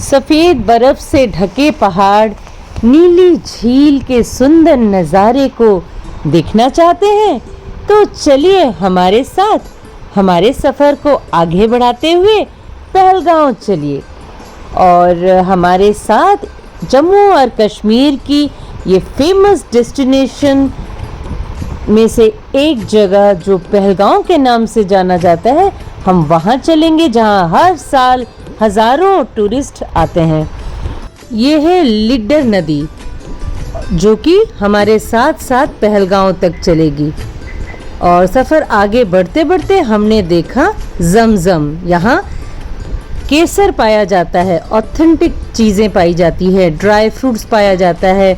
सफ़ेद बर्फ से ढके पहाड़, नीली झील के सुंदर नज़ारे को देखना चाहते हैं तो चलिए हमारे साथ हमारे सफ़र को आगे बढ़ाते हुए पहलगांव चलिए और हमारे साथ जम्मू और कश्मीर की ये फेमस डेस्टिनेशन में से एक जगह जो पहलगांव के नाम से जाना जाता है, हम वहाँ चलेंगे जहाँ हर साल हज़ारों टूरिस्ट आते हैं। ये है लिडर नदी जो कि हमारे साथ साथ पहलगांव तक चलेगी और सफ़र आगे बढ़ते बढ़ते हमने देखा जमजम। यहाँ केसर पाया जाता है, ऑथेंटिक चीज़ें पाई जाती है, ड्राई फ्रूट्स पाया जाता है।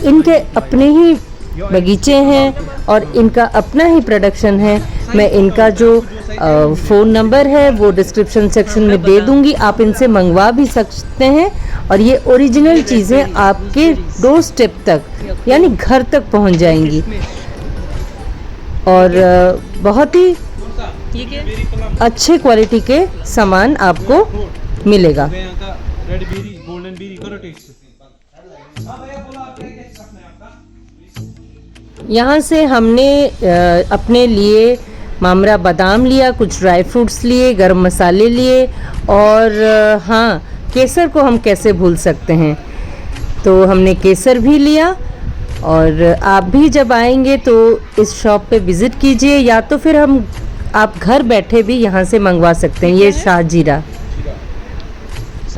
इनके अपने ही बगीचे हैं और इनका अपना ही प्रोडक्शन है। मैं इनका जो फ़ोन नंबर है वो डिस्क्रिप्शन सेक्शन में दे दूंगी, आप इनसे मंगवा भी सकते हैं और ये ओरिजिनल चीज़ें आपके डोर स्टेप तक यानी घर तक पहुंच जाएंगी और बहुत ही अच्छे क्वालिटी के सामान आपको मिलेगा। यहाँ से हमने अपने लिए मामरा बादाम लिया, कुछ ड्राई फ्रूट्स लिए, गरम मसाले लिए और हाँ, केसर को हम कैसे भूल सकते हैं, तो हमने केसर भी लिया। और आप भी जब आएंगे तो इस शॉप पे विज़िट कीजिए या तो फिर आप घर बैठे भी यहाँ से मंगवा सकते हैं। ये शाहजीरा,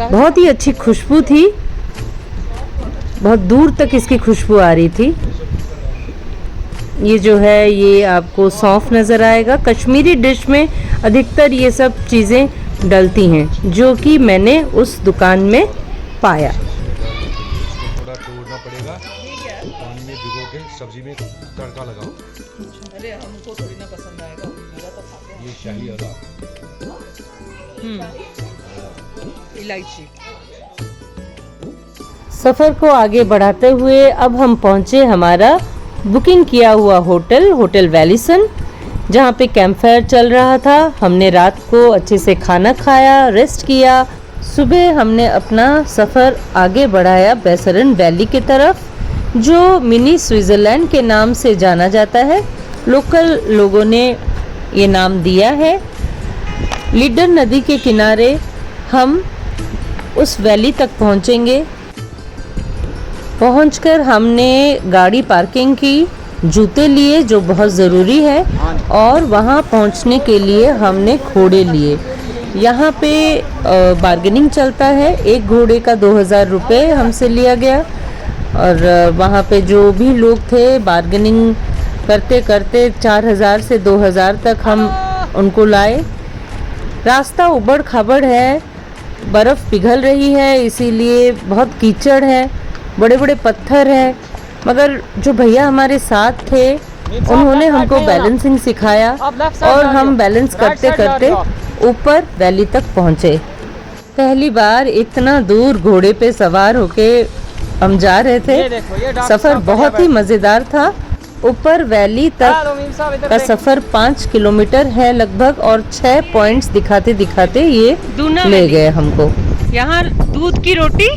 बहुत ही अच्छी खुशबू थी, बहुत दूर तक इसकी खुशबू आ रही थी। ये जो है ये आपको सौंफ नज़र आएगा। कश्मीरी डिश में अधिकतर ये सब चीज़ें डलती हैं जो कि मैंने उस दुकान में पाया। थोड़ा तोड़ना पड़ेगा, पानी में भिगो के सब्जी में तड़का लगाओ। अरे हमको थोड़ी ना पसंद आएगा, मेरा तो खाते हैं। ये शाही अदा, इलायची। सफ़र को आगे बढ़ाते हुए अब हम पहुँचे हमारा बुकिंग किया हुआ होटल वैलीसन, जहाँ पे कैंप फायर चल रहा था। हमने रात को अच्छे से खाना खाया, रेस्ट किया। सुबह हमने अपना सफ़र आगे बढ़ाया बैसरन वैली की तरफ, जो मिनी स्विट्ज़रलैंड के नाम से जाना जाता है। लोकल लोगों ने ये नाम दिया है। लिडर नदी के किनारे हम उस वैली तक पहुँचेंगे। पहुंचकर हमने गाड़ी पार्किंग की, जूते लिए जो बहुत ज़रूरी है और वहां पहुंचने के लिए हमने घोड़े लिए। यहाँ पे बार्गेनिंग चलता है, एक घोड़े का 2000 रुपये हमसे लिया गया और वहाँ पे जो भी लोग थे बार्गेनिंग करते करते 4000 से 2000 तक हम उनको लाए। रास्ता उबड़ खाबड़ है, बर्फ़ पिघल रही है, इसीलिए बहुत कीचड़ है, बड़े बड़े पत्थर हैं, मगर जो भैया हमारे साथ थे उन्होंने हमको बैलेंसिंग सिखाया और हम बैलेंस करते करते ऊपर वैली तक पहुँचे। पहली बार इतना दूर घोड़े पे सवार होके हम जा रहे थे। सफ़र बहुत ही मज़ेदार था। ऊपर वैली तक का सफ़र 5 किलोमीटर है लगभग और 6 पॉइंट्स दिखाते दिखाते ये ले गए हमको। यहाँ दूध की रोटी,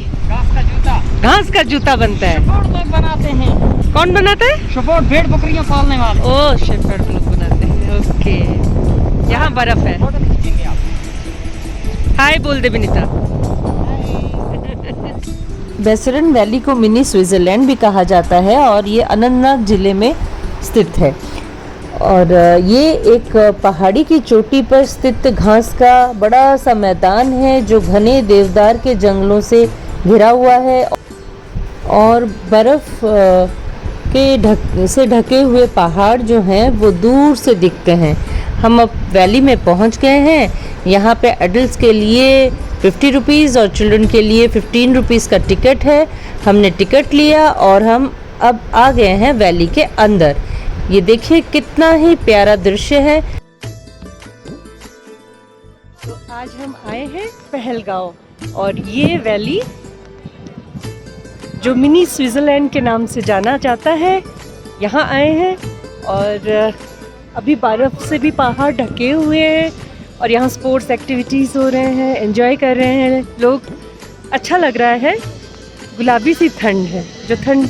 घास का जूता बनता है। लोग बनाते हैं। कौन बनाता है? शेफर्ड, भेड़ बकरियां पालने वाले। ओह, शेफर्ड लोग बनाते हैं। ओके, यहाँ बर्फ है। हाय बोल दे विनीता। बैसरन वैली को मिनी स्विट्ज़रलैंड भी कहा जाता है और ये अनंतनाग ज़िले में स्थित है और ये एक पहाड़ी की चोटी पर स्थित घास का बड़ा सा मैदान है जो घने देवदार के जंगलों से घिरा हुआ है और बर्फ़ के ढके हुए पहाड़ जो हैं वो दूर से दिखते हैं। हम अब वैली में पहुंच गए हैं। यहाँ पे एडल्ट्स के लिए 50 रुपीज़ और चिल्ड्रन के लिए 15 रुपीज़ का टिकट है। हमने टिकट लिया और हम अब आ गए हैं वैली के अंदर। ये देखिए कितना ही प्यारा दृश्य है। तो आज हम आए हैं पहलगांव और ये वैली जो मिनी स्विट्ज़रलैंड के नाम से जाना जाता है, यहाँ आए हैं और अभी बर्फ़ से भी पहाड़ ढके हुए हैं और यहाँ स्पोर्ट्स एक्टिविटीज़ हो रहे हैं, एंजॉय कर रहे हैं लोग। अच्छा लग रहा है। गुलाबी सी ठंड है, जो ठंड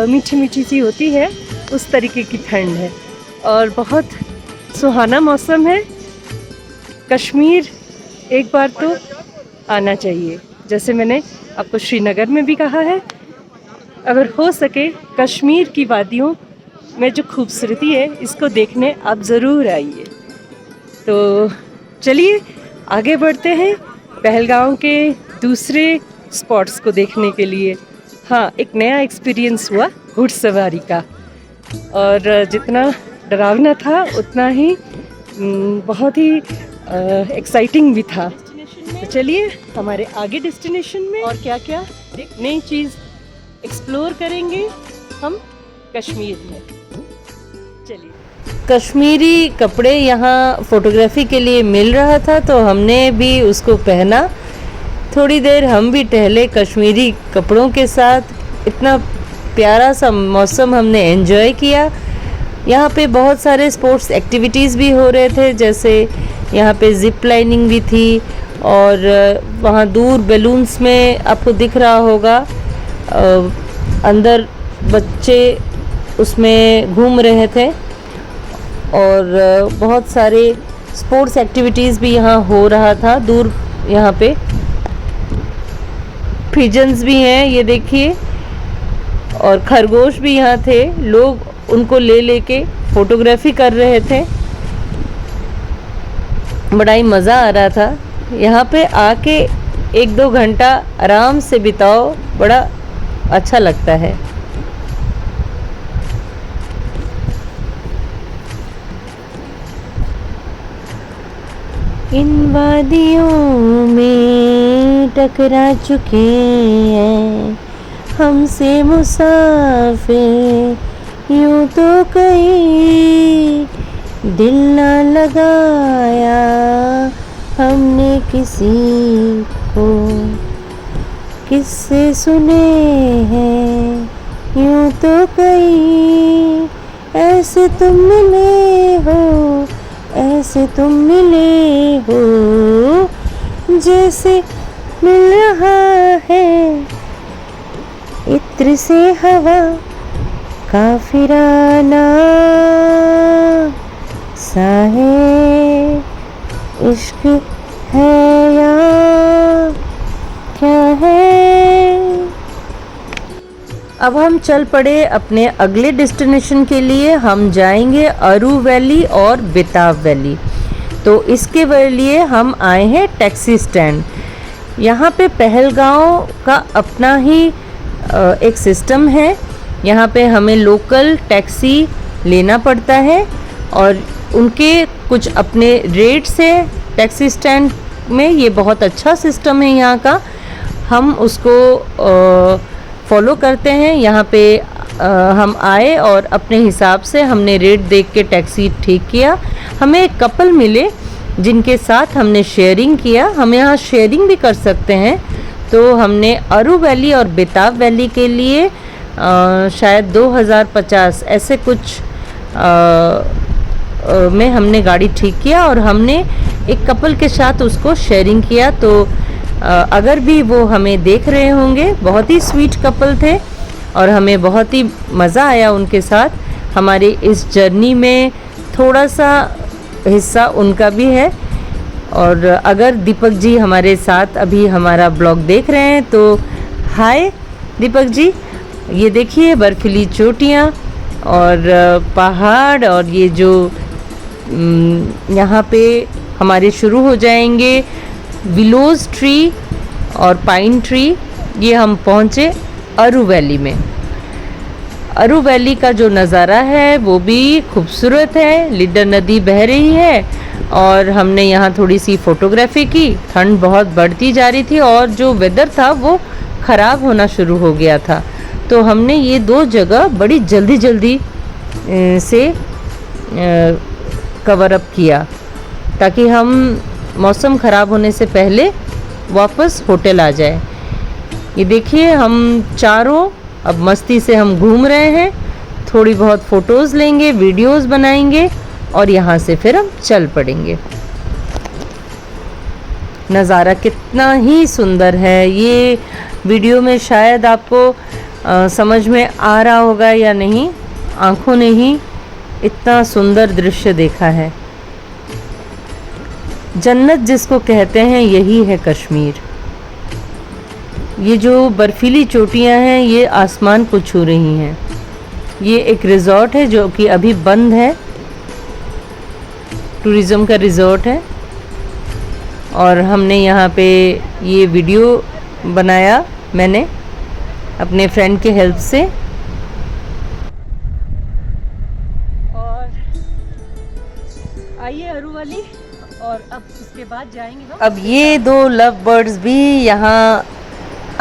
मीठी मीठी सी होती है उस तरीके की ठंड है और बहुत सुहाना मौसम है। कश्मीर एक बार तो आना चाहिए, जैसे मैंने आपको श्रीनगर में भी कहा है। अगर हो सके कश्मीर की वादियों में जो खूबसूरती है इसको देखने आप ज़रूर आइए। तो चलिए आगे बढ़ते हैं पहलगाम के दूसरे स्पॉट्स को देखने के लिए। हाँ, एक नया एक्सपीरियंस हुआ घुड़सवारी का, और जितना डरावना था उतना ही बहुत ही एक्साइटिंग भी था। तो चलिए हमारे आगे डेस्टिनेशन में और क्या क्या नई चीज़ एक्सप्लोर करेंगे हम कश्मीर में। चलिए, कश्मीरी कपड़े यहाँ फोटोग्राफी के लिए मिल रहा था तो हमने भी उसको पहना। थोड़ी देर हम भी टहले कश्मीरी कपड़ों के साथ। इतना प्यारा सा मौसम हमने एंजॉय किया। यहाँ पे बहुत सारे स्पोर्ट्स एक्टिविटीज़ भी हो रहे थे, जैसे यहाँ पे जिप लाइनिंग भी थी और वहाँ दूर बैलून्स में आपको दिख रहा होगा अंदर बच्चे उसमें घूम रहे थे और बहुत सारे स्पोर्ट्स एक्टिविटीज़ भी यहाँ हो रहा था दूर। यहाँ पे पिजन्स भी हैं, ये देखिए, और खरगोश भी यहाँ थे। लोग उनको ले लेके फोटोग्राफी कर रहे थे। बड़ा ही मज़ा आ रहा था। यहाँ पे आके 1-2 घंटा आराम से बिताओ, बड़ा अच्छा लगता है। इन वादियों में टकरा चुके हैं हमसे मुसाफिर, यूं तो कहीं दिल ना लगाया हमने किसी को। किससे सुने हैं यूं तो कहीं, ऐसे तुम मिले हो, ऐसे तुम मिले हो, जैसे मिल रहा है इत्र से हवा काफिराना साहे। इश्क है या क्या है। अब हम चल पड़े अपने अगले डेस्टिनेशन के लिए। हम जाएंगे अरू वैली और बेताब वैली। तो इसके लिए हम आए हैं टैक्सी स्टैंड। यहाँ पे पहलगाम का अपना ही एक सिस्टम है। यहाँ पे हमें लोकल टैक्सी लेना पड़ता है और उनके कुछ अपने रेट से टैक्सी स्टैंड में, ये बहुत अच्छा सिस्टम है यहाँ का, हम उसको फॉलो करते हैं। यहाँ पे हम आए और अपने हिसाब से हमने रेट देख के टैक्सी ठीक किया। हमें एक कपल मिले जिनके साथ हमने शेयरिंग किया। हम यहाँ शेयरिंग भी कर सकते हैं। तो हमने अरू वैली और बेताब वैली के लिए शायद 2050 ऐसे कुछ में हमने गाड़ी ठीक किया और हमने एक कपल के साथ उसको शेयरिंग किया। तो अगर भी वो हमें देख रहे होंगे, बहुत ही स्वीट कपल थे और हमें बहुत ही मज़ा आया उनके साथ। हमारे इस जर्नी में थोड़ा सा हिस्सा उनका भी है। और अगर दीपक जी हमारे साथ अभी हमारा ब्लॉग देख रहे हैं तो हाय दीपक जी। ये देखिए बर्फीली चोटियाँ और पहाड़, और ये जो यहाँ पे हमारे शुरू हो जाएंगे विलोज ट्री और पाइन ट्री। ये हम पहुँचे अरू वैली में। अरू वैली का जो नज़ारा है वो भी खूबसूरत है। लिडर नदी बह रही है और हमने यहाँ थोड़ी सी फ़ोटोग्राफी की। ठंड बहुत बढ़ती जा रही थी और जो वेदर था वो ख़राब होना शुरू हो गया था। तो हमने ये 2 जगह बड़ी जल्दी से कवर अप किया ताकि हम मौसम ख़राब होने से पहले वापस होटल आ जाए। ये देखिए हम चारों अब मस्ती से हम घूम रहे हैं। थोड़ी बहुत फ़ोटोज़ लेंगे, वीडियोज़ बनाएंगे और यहाँ से फिर हम चल पड़ेंगे। नज़ारा कितना ही सुंदर है। ये वीडियो में शायद आपको समझ में आ रहा होगा या नहीं, आँखों ने ही इतना सुंदर दृश्य देखा है। जन्नत जिसको कहते हैं यही है कश्मीर। ये जो बर्फीली चोटियां हैं ये आसमान को छू रही हैं। ये एक रिज़ॉर्ट है जो कि अभी बंद है, टूरिज़्म का रिज़ॉर्ट है, और हमने यहाँ पे ये वीडियो बनाया मैंने अपने फ्रेंड के हेल्प से। और आइए अरुवाली, और अब उसके बाद जाएंगे हम। अब ये दो लव बर्ड्स भी यहाँ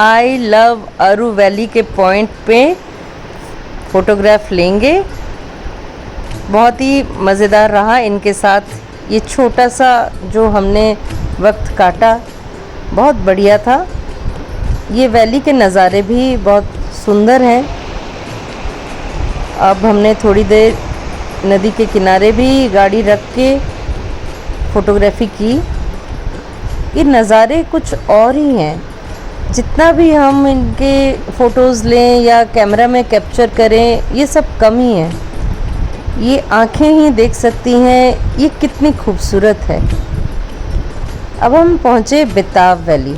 आई लव अरु वैली के पॉइंट पे फ़ोटोग्राफ लेंगे। बहुत ही मज़ेदार रहा इनके साथ ये छोटा सा जो हमने वक्त काटा, बहुत बढ़िया था। ये वैली के नज़ारे भी बहुत सुंदर हैं। अब हमने थोड़ी देर नदी के किनारे भी गाड़ी रख के फ़ोटोग्राफी की। ये नज़ारे कुछ और ही हैं। जितना भी हम इनके फ़ोटोज़ लें या कैमरा में कैप्चर करें, ये सब कम ही है। ये आँखें ही देख सकती हैं ये कितनी खूबसूरत है। अब हम पहुँचे बेताब वैली।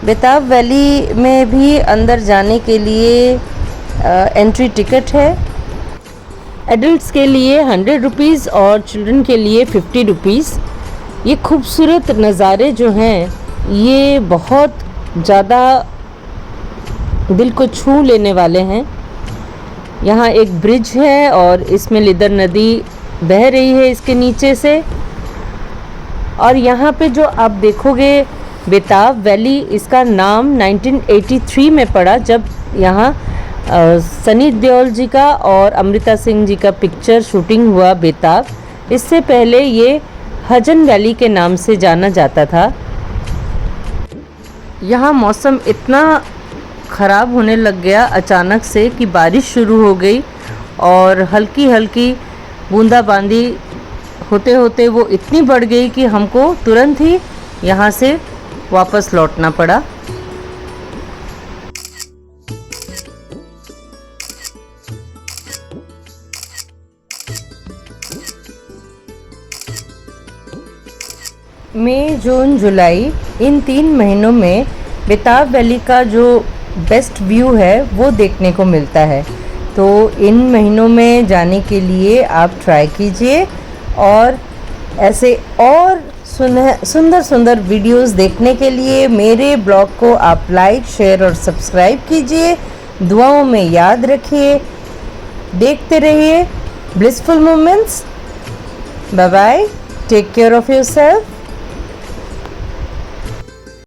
बेताब वैली में भी अंदर जाने के लिए एंट्री टिकट है। एडल्ट्स के लिए 100 रुपीज़ और चिल्ड्रन के लिए 50 रुपीज़। ये खूबसूरत नज़ारे जो हैं ये बहुत ज़्यादा दिल को छू लेने वाले हैं। यहाँ एक ब्रिज है और इसमें लिदर नदी बह रही है इसके नीचे से। और यहाँ पे जो आप देखोगे बेताब वैली, इसका नाम 1983 में पड़ा जब यहाँ सनी देओल जी का और अमृता सिंह जी का पिक्चर शूटिंग हुआ बेताब। इससे पहले ये हजन वैली के नाम से जाना जाता था। यहाँ मौसम इतना ख़राब होने लग गया अचानक से कि बारिश शुरू हो गई और हल्की हल्की बूंदाबांदी होते होते वो इतनी बढ़ गई कि हमको तुरंत ही यहाँ से वापस लौटना पड़ा। मई, जून, जुलाई इन 3 महीनों में बेताब वैली का जो बेस्ट व्यू है वो देखने को मिलता है। तो इन महीनों में जाने के लिए आप ट्राई कीजिए और ऐसे और सुंदर सुंदर वीडियोस देखने के लिए मेरे ब्लॉग को आप लाइक, शेयर और सब्सक्राइब कीजिए। दुआओं में याद रखिए। देखते रहिए blissful moments. Bye bye. Take care of yourself.